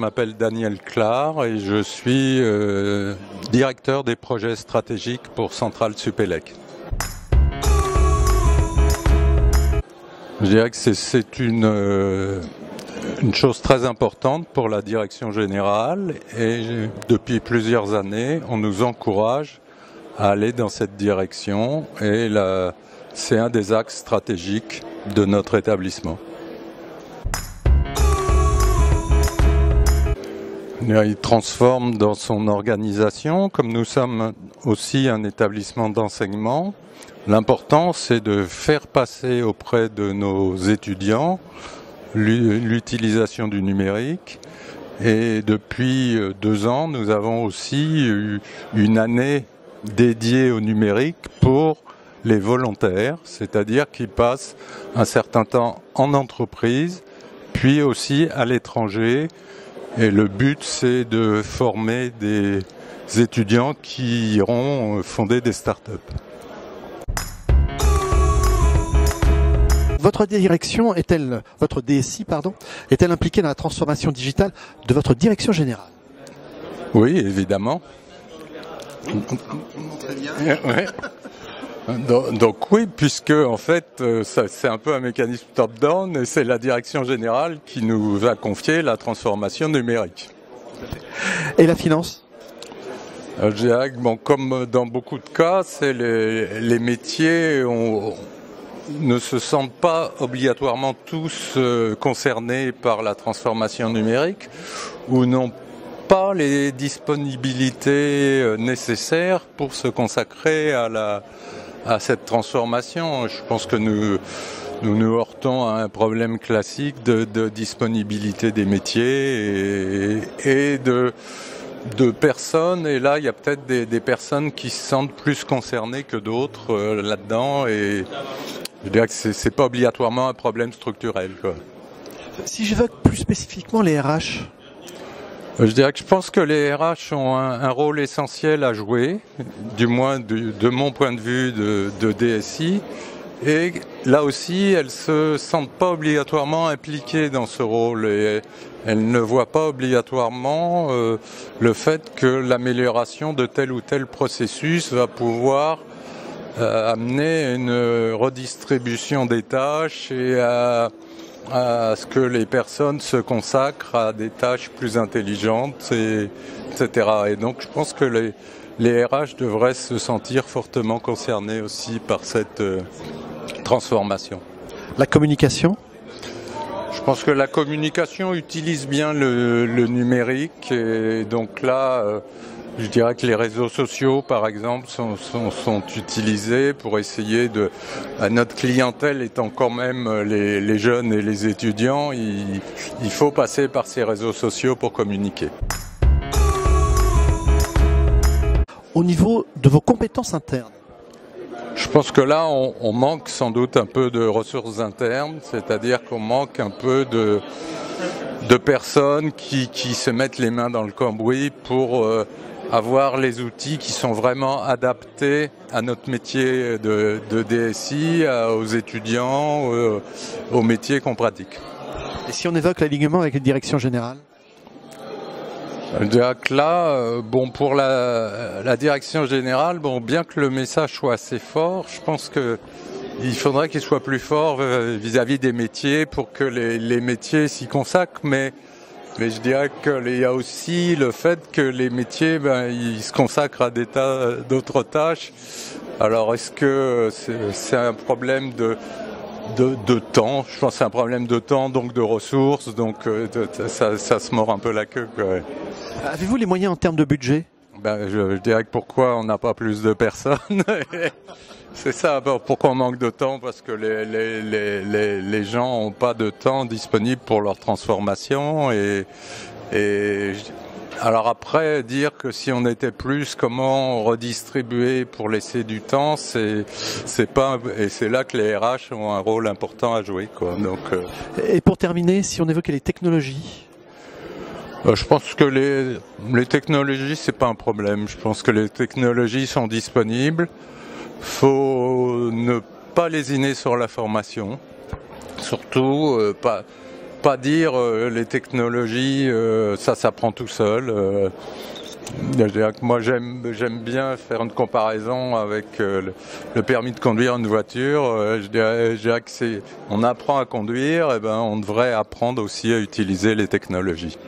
m'appelle Daniel Clar et je suis directeur des projets stratégiques pour Centrale Supélec. Je dirais que c'est une chose très importante pour la direction générale et depuis plusieurs années, on nous encourage à aller dans cette direction et c'est un des axes stratégiques de notre établissement. Il transforme dans son organisation, comme nous sommes aussi un établissement d'enseignement. L'important, c'est de faire passer auprès de nos étudiants l'utilisation du numérique. Et depuis 2 ans, nous avons aussi eu une année dédiée au numérique pour les volontaires, c'est-à-dire qui passent un certain temps en entreprise, puis aussi à l'étranger. Et le but, c'est de former des étudiants qui iront fonder des startups. Votre direction est-elle, votre DSI, pardon, est-elle impliquée dans la transformation digitale de votre direction générale? Oui, évidemment. Très bien. Ouais. Donc oui, puisque en fait c'est un peu un mécanisme top-down et c'est la direction générale qui nous a confié la transformation numérique. Et la finance? Je dirais que comme dans beaucoup de cas, c'est les métiers ne se sentent pas obligatoirement tous concernés par la transformation numérique ou n'ont pas les disponibilités nécessaires pour se consacrer à cette transformation. Je pense que nous heurtons à un problème classique de disponibilité des métiers et de personnes. Et là, il y a peut-être des personnes qui se sentent plus concernées que d'autres là-dedans. Et je dirais que c'est pas obligatoirement un problème structurel, quoi. Si j'évoque plus spécifiquement les RH, je dirais que je pense que les RH ont un rôle essentiel à jouer, du moins de mon point de vue de DSI. Et là aussi, elles se sentent pas obligatoirement impliquées dans ce rôle et elles ne voient pas obligatoirement le fait que l'amélioration de tel ou tel processus va pouvoir amener une redistribution des tâches et à ce que les personnes se consacrent à des tâches plus intelligentes, etc. Et donc je pense que les RH devraient se sentir fortement concernés aussi par cette transformation. La communication? Je pense que la communication utilise bien le numérique et donc là, je dirais que les réseaux sociaux, par exemple, sont utilisés pour essayer notre clientèle étant quand même les jeunes et les étudiants, il faut passer par ces réseaux sociaux pour communiquer. Au niveau de vos compétences internes? Je pense que là, on manque sans doute un peu de ressources internes, c'est-à-dire qu'on manque un peu de personnes qui se mettent les mains dans le cambouis pour avoir les outils qui sont vraiment adaptés à notre métier de DSI, aux étudiants, aux métiers qu'on pratique. Et si on évoque l'alignement avec les directions générales? Je dirais que là, pour la direction générale, bien que le message soit assez fort, je pense que il faudrait qu'il soit plus fort vis-à-vis des métiers pour que les métiers s'y consacrent, mais je dirais qu'il y a aussi le fait que les métiers, ils se consacrent à des tas d'autres tâches. Alors est-ce que c'est un problème de temps? Je pense que c'est un problème de temps, donc de ressources, donc ça se mord un peu la queue, quoi. Avez-vous les moyens en termes de budget? Je dirais que pourquoi on n'a pas plus de personnes. C'est ça, pourquoi on manque de temps, parce que les gens n'ont pas de temps disponible pour leur transformation et alors après, dire que si on était plus, comment redistribuer pour laisser du temps, c'est pas, et c'est là que les RH ont un rôle important à jouer, quoi. Donc, Et pour terminer, si on évoquait les technologies? Je pense que les technologies, c'est pas un problème. Je pense que les technologies sont disponibles. Faut ne pas lésiner sur la formation, surtout pas dire les technologies, ça s'apprend tout seul. Je dirais que moi j'aime bien faire une comparaison avec le permis de conduire une voiture. Je dirais que on apprend à conduire, et ben on devrait apprendre aussi à utiliser les technologies.